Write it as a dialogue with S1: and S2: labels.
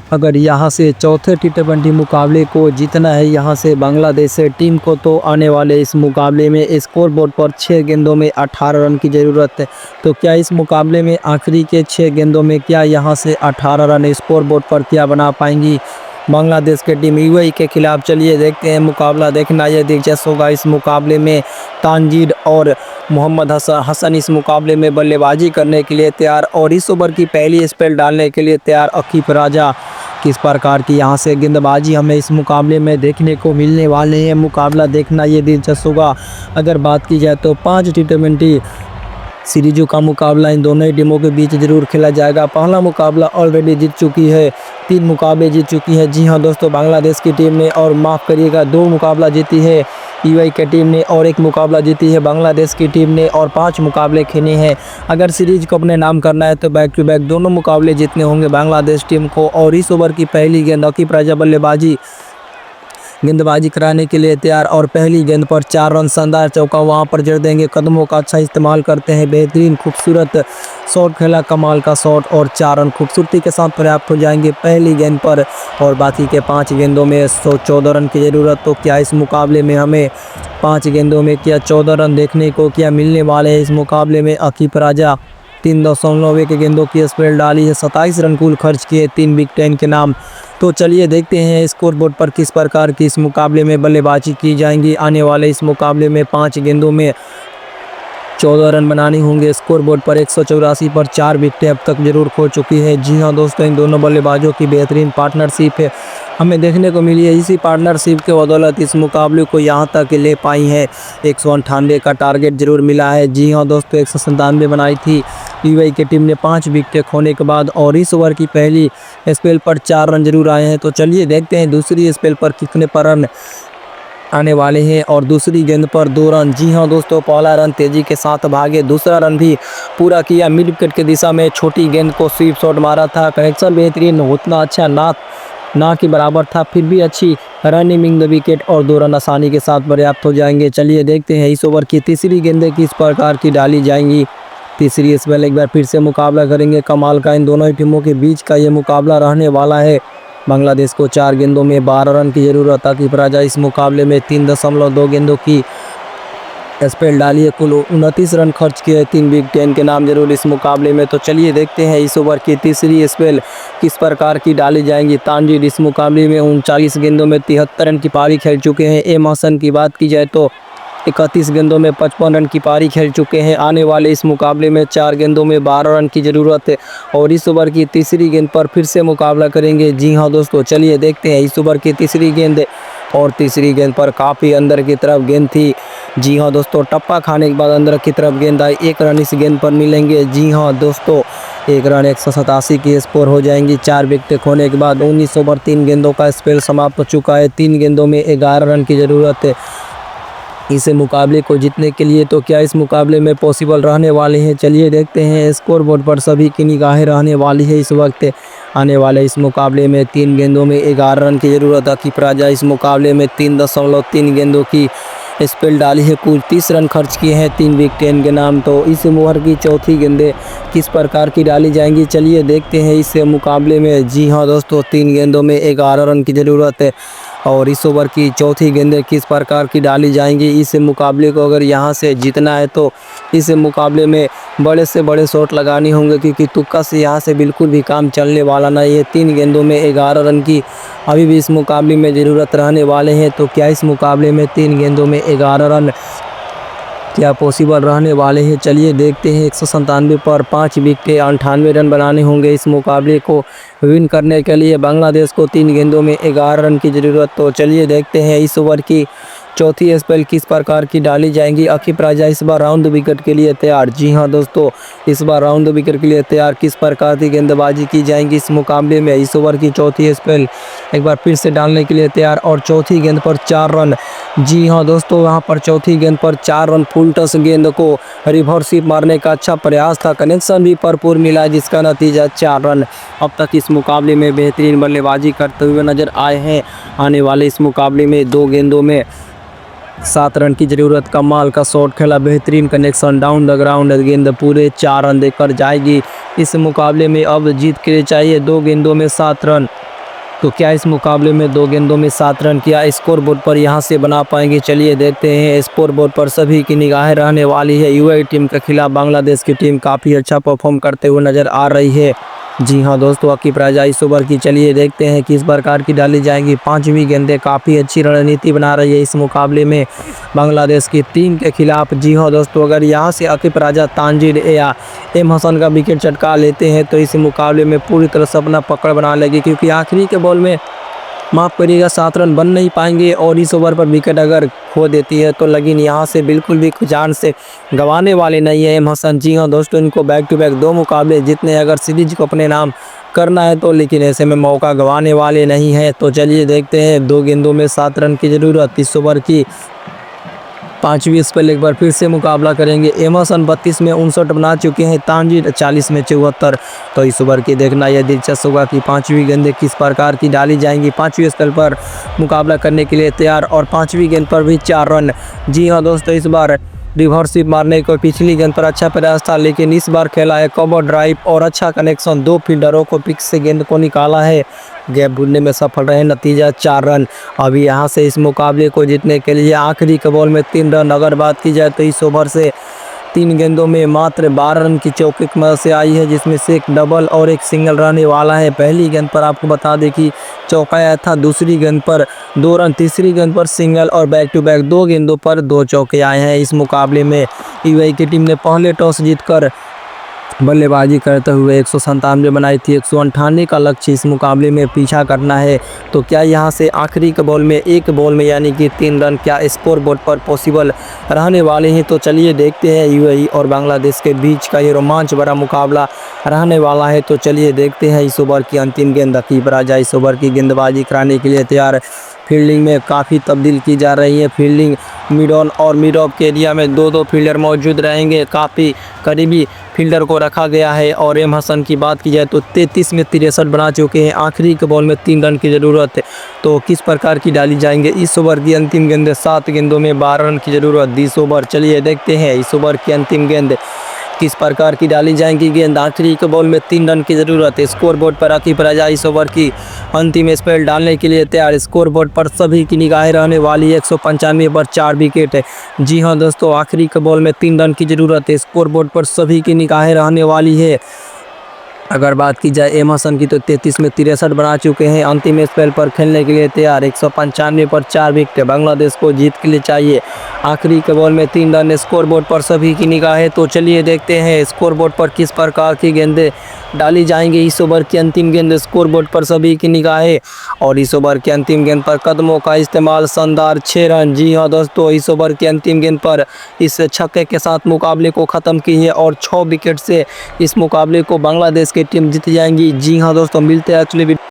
S1: अगर यहाँ से चौथे टी20 मुकाबले को जीतना है यहाँ से बांग्लादेश से टीम को, तो आने वाले इस मुकाबले में स्कोर बोर्ड पर 6 गेंदों में 18 रन की ज़रूरत है। तो क्या इस मुकाबले में आखिरी के 6 गेंदों में क्या यहाँ से 18 रन स्कोर बोर्ड पर क्या बना पाएंगी बांग्लादेश के टीम यूएई के खिलाफ? चलिए देखते हैं मुकाबला। देखना यह दिलचस्प होगा। इस मुकाबले में तानजीद और मोहम्मद हसन इस मुकाबले में बल्लेबाजी करने के लिए तैयार और इस ओवर की पहली स्पेल डालने के लिए तैयार। अकीब राजा किस प्रकार की यहाँ से गेंदबाजी हमें इस मुकाबले में देखने को मिलने वाले हैं। मुकाबला देखना ये दिलचस्प होगा। अगर बात की जाए तो 5 टी20 सीरीजों का मुकाबला इन दोनों ही टीमों के बीच जरूर खेला जाएगा। पहला मुकाबला ऑलरेडी जीत चुकी है, 3 मुकाबले जीत चुकी है। जी हाँ दोस्तों, बांग्लादेश की टीम ने, और माफ़ करिएगा 2 मुकाबला जीती है यूएई की टीम ने और 1 मुकाबला जीती है बांग्लादेश की टीम ने और 5 मुकाबले खेले हैं। अगर सीरीज को अपने नाम करना है तो बैक टू बैक दोनों मुकाबले जीतने होंगे बांग्लादेश टीम को। और इस ओवर की पहली गेंद अकीब राजा गेंदबाजी कराने के लिए तैयार और पहली गेंद पर 4 रन शानदार चौका वहां पर जड़ देंगे। कदमों का अच्छा इस्तेमाल करते हैं, बेहतरीन खूबसूरत शॉट खेला, कमाल का शॉट और 4 रन खूबसूरती के साथ पर्याप्त हो जाएंगे पहली गेंद पर। और बाकी के 5 गेंदों में 114 रन की ज़रूरत। तो क्या इस मुकाबले में हमें 5 गेंदों में क्या 14 रन देखने को क्या मिलने वाले हैं? इस मुकाबले में अकीब राजा 3.1 गेंदों की स्पेल डाली है, 27 रन कुल खर्च किए, 3 विकेट के नाम। तो चलिए देखते हैं स्कोर बोर्ड पर किस प्रकार की इस मुकाबले में बल्लेबाजी की जाएंगी। आने वाले इस मुकाबले में 5 गेंदों में 14 रन बनाने होंगे। स्कोर बोर्ड पर 184 पर 4 विकेटें अब तक जरूर खो चुकी है। जी हाँ दोस्तों, इन दोनों बल्लेबाजों की बेहतरीन पार्टनरशिप है हमें देखने को मिली है। इसी पार्टनरशिप के बदौलत इस मुकाबले को यहाँ तक ले पाई है। 198 का टारगेट जरूर मिला है। जी हाँ दोस्तों, 197 बनाई थी यूएई की टीम ने 5 विकेटें खोने के बाद और इस ओवर की पहली स्पेल पर 4 रन जरूर आए हैं। तो चलिए देखते हैं दूसरी स्पेल पर कितने पर रन आने वाले हैं और दूसरी गेंद पर 2 रन। जी हाँ दोस्तों, पहला रन तेजी के साथ भागे, दूसरा रन भी पूरा किया मिड विकेट की दिशा में, छोटी गेंद को स्वीप शॉट मारा था। कनेक्शन बेहतरीन, उतना अच्छा ना के बराबर था, फिर भी अच्छी रनिंग द विकेट और 2 रन आसानी के साथ पर्याप्त हो जाएंगे। चलिए देखते हैं इस ओवर की तीसरी गेंदें किस प्रकार की डाली जाएंगी। तीसरी स्पेल एक बार फिर से मुकाबला करेंगे। कमाल का इन दोनों ही टीमों के बीच का ये मुकाबला रहने वाला है। बांग्लादेश को 4 गेंदों में 12 रन की ज़रूरत। अकीब राजा इस मुकाबले में 3.2 गेंदों की स्पेल डाली है, कुल 29 रन खर्च किए, 3 विकेट के नाम जरूर इस मुकाबले में। तो चलिए देखते हैं इस ओवर की तीसरी स्पेल किस प्रकार की डाली जाएंगी। तानजीद इस मुकाबले में 39 गेंदों में 73 रन की पारी खेल चुके हैं। एम हसन की बात की जाए तो 31 गेंदों में 55 रन की पारी खेल चुके हैं। आने वाले इस मुकाबले में 4 गेंदों में 12 रन की ज़रूरत है और इस ओवर की तीसरी गेंद पर फिर से मुकाबला करेंगे। जी हाँ दोस्तों, चलिए देखते हैं इस ओवर की तीसरी गेंद और तीसरी गेंद पर काफ़ी अंदर की तरफ गेंद थी। जी हाँ दोस्तों, टप्पा खाने के बाद अंदर की तरफ गेंद आई, 1 रन इस गेंद पर मिलेंगे। जी हाँ दोस्तों, 1 रन 187 की स्कोर हो जाएंगी। 4 विकेट खोने के बाद 19 ओवर 3 गेंदों का स्पेल समाप्त हो चुका है। 3 गेंदों में 11 रन की ज़रूरत है इस मुकाबले को जीतने के लिए। तो क्या इस मुकाबले में पॉसिबल रहने वाले हैं? चलिए देखते हैं। स्कोर बोर्ड पर सभी की निगाहें रहने वाली है इस वक्त। आने वाले इस मुकाबले में 3 गेंदों में 11 रन की ज़रूरत। अकीब राजा इस मुकाबले में 3.3 गेंदों की स्पेल डाली है, कुल 30 रन खर्च किए हैं, 3 विकेट के नाम। तो इस ओवर की चौथी गेंदें किस प्रकार की डाली जाएंगी? चलिए देखते हैं इस मुकाबले में। जी हाँ दोस्तों, 3 गेंदों में 11 रन की ज़रूरत है और इस ओवर की चौथी गेंदें किस प्रकार की डाली जाएंगी। इस मुकाबले को अगर यहाँ से जीतना है तो इस मुकाबले में बड़े से बड़े शॉट लगानी होंगे, क्योंकि तुक्का से यहाँ से बिल्कुल भी काम चलने वाला नहीं है। 3 गेंदों में 11 रन की अभी भी इस मुकाबले में ज़रूरत रहने वाले हैं। तो क्या इस मुकाबले में 3 गेंदों में 11 रन क्या पॉसिबल रहने वाले हैं? चलिए देखते हैं। 197 पर 5 विकेट 98 रन बनाने होंगे इस मुकाबले को विन करने के लिए। बांग्लादेश को 3 गेंदों में 11 रन की ज़रूरत। तो चलिए देखते हैं इस ओवर की चौथी स्पेल किस प्रकार की डाली जाएंगी। अकीब राजा इस बार राउंड विकेट के लिए तैयार। जी हाँ दोस्तों, इस बार राउंड विकेट के लिए तैयार। किस प्रकार की गेंदबाजी की जाएंगी इस मुकाबले में। इस ओवर की चौथी स्पेल एक बार फिर से डालने के लिए तैयार और चौथी गेंद पर 4 रन। जी हाँ दोस्तों, यहाँ पर चौथी गेंद पर 4 रन। फुल टस गेंद को रिवर्सिप मारने का अच्छा प्रयास था, कनेक्शन भी भरपूर मिला, जिसका नतीजा 4 रन। अब तक इस मुकाबले में बेहतरीन बल्लेबाजी करते हुए नजर आए हैं। आने वाले इस मुकाबले में 2 गेंदों में 7 रन की ज़रूरत। कमाल का शॉट खेला, बेहतरीन कनेक्शन, डाउन द ग्राउंड गेंद पूरे 4 रन देकर जाएगी इस मुकाबले में। अब जीत के लिए चाहिए 2 गेंदों में 7 रन। तो क्या इस मुकाबले में 2 गेंदों में 7 रन किया स्कोर बोर्ड पर यहाँ से बना पाएंगे? चलिए देखते हैं। स्कोर बोर्ड पर सभी की निगाहें रहने वाली है। यूएई टीम के खिलाफ बांग्लादेश की टीम काफ़ी अच्छा परफॉर्म करते हुए नज़र आ रही है। जी हाँ दोस्तों, आपकी प्राइज इस ओवर की चलिए देखते हैं किस प्रकार की डाली जाएंगी। 5वीं गेंदें काफ़ी अच्छी रणनीति बना रही है इस मुकाबले में बांग्लादेश की टीम के खिलाफ। जी हाँ दोस्तों, अगर यहाँ से आकिब राजा, तानजीर या एम हसन का विकेट चटका लेते हैं तो इस मुकाबले में पूरी तरह से अपना पकड़ बना लेगी, क्योंकि आखिरी के बॉल में माफ़ करिएगा 7 रन बन नहीं पाएंगे और इस ओवर पर विकेट अगर खो देती है तो लेकिन यहाँ से बिल्कुल भी जान से गंवाने वाले नहीं है एम हसन। जी हाँ दोस्तों, इनको बैक टू बैक 2 मुकाबले जितने अगर सीरीज को अपने नाम करना है तो, लेकिन ऐसे में मौका गंवाने वाले नहीं है। तो चलिए देखते हैं। 2 गेंदों में 7 रन की ज़रूरत इस ओवर की 5वीं स्पेल एक बार फिर से मुकाबला करेंगे। एम हसन 32 में 59 बना चुके हैं, तानजीर 40 में 74। तो इस ओवर की देखना यह दिलचस्प होगा कि 5वीं गेंदें किस प्रकार की डाली जाएंगी। 5वीं स्पेल पर मुकाबला करने के लिए तैयार और 5वीं गेंद पर भी 4 रन। जी हाँ दोस्तों, इस बार रिवर्स स्वीप मारने को पिछली गेंद पर अच्छा प्रयास था, लेकिन इस बार खेला है कवर ड्राइव और अच्छा कनेक्शन। 2 फील्डरों को पिच से गेंद को निकाला है, गैप ढूंढने में सफल रहे, नतीजा 4 रन। अभी यहाँ से इस मुकाबले को जीतने के लिए आखिरी के बॉल में 3 रन। अगर बात की जाए तो इस ओवर से 3 गेंदों में मात्र 12 रन की चौके की मदद से आई है, जिसमें से एक डबल और एक सिंगल रहने वाला है। पहली गेंद पर आपको बता दें कि चौका आया था, दूसरी गेंद पर 2 रन, तीसरी गेंद पर सिंगल और बैक टू बैक 2 गेंदों पर 2 चौके आए हैं। इस मुकाबले में यूएई की टीम ने पहले टॉस जीतकर बल्लेबाजी करते हुए 197 बनाई थी। 198 का लक्ष्य इस मुकाबले में पीछा करना है। तो क्या यहाँ से आखिरी के बॉल में एक बॉल में यानी कि 3 रन क्या स्कोर बोर्ड पर पॉसिबल रहने वाले हैं? तो चलिए देखते हैं। यूएई और बांग्लादेश के बीच का ये रोमांच भरा मुकाबला रहने वाला है। तो चलिए देखते हैं इस ओवर की अंतिम गेंद। अकीब राजा इस ओवर की गेंदबाजी कराने के लिए तैयार। फील्डिंग में काफ़ी तब्दील की जा रही है। फील्डिंग मिड ऑन और मिड ऑफ के एरिया में 2-2 फील्डर मौजूद रहेंगे। काफ़ी करीबी फील्डर को रखा गया है। और एम हसन की बात की जाए तो 33 में 63 बना चुके हैं। आखिरी के बॉल में 3 रन की ज़रूरत है। तो किस प्रकार की डाली जाएंगे इस ओवर की अंतिम गेंद? 7 गेंदों में 12 रन की ज़रूरत 20 ओवर। चलिए देखते हैं इस ओवर की अंतिम गेंद किस प्रकार की डाली जाएंगी। गेंद आखिरी के बॉल में 3 रन की ज़रूरत है। स्कोर बोर्ड पर आकिब राजा इस ओवर की अंतिम स्पेल डालने के लिए तैयार। स्कोर बोर्ड पर सभी की निगाहें रहने वाली है। 195 पर 4 विकेट है। जी हाँ दोस्तों, आखिरी के बॉल में 3 रन की ज़रूरत है। स्कोर बोर्ड पर सभी की निगाहें रहने वाली है। अगर बात की जाए एम हसन की तो 33 में 63 बना चुके हैं। अंतिम स्पेल पर खेलने के लिए तैयार। 195 पर 4 विकेट बांग्लादेश को जीत के लिए चाहिए। आखिरी के बॉल में 3 रन। स्कोर बोर्ड पर सभी की निगाहें। तो चलिए देखते हैं स्कोर बोर्ड पर किस प्रकार की गेंदें डाली जाएंगी। इस ओवर की अंतिम गेंद स्कोर बोर्ड पर सभी की निगाहें और इस ओवर की अंतिम गेंद पर कदमों का इस्तेमाल, शानदार 6 रन। जी हाँ दोस्तों, इस ओवर की अंतिम गेंद पर इस छक्के के साथ मुकाबले को ख़त्म की है और 6 विकेट से इस मुकाबले को बांग्लादेश की टीम जीत जाएंगी। जी हाँ दोस्तों, मिलते हैं अगले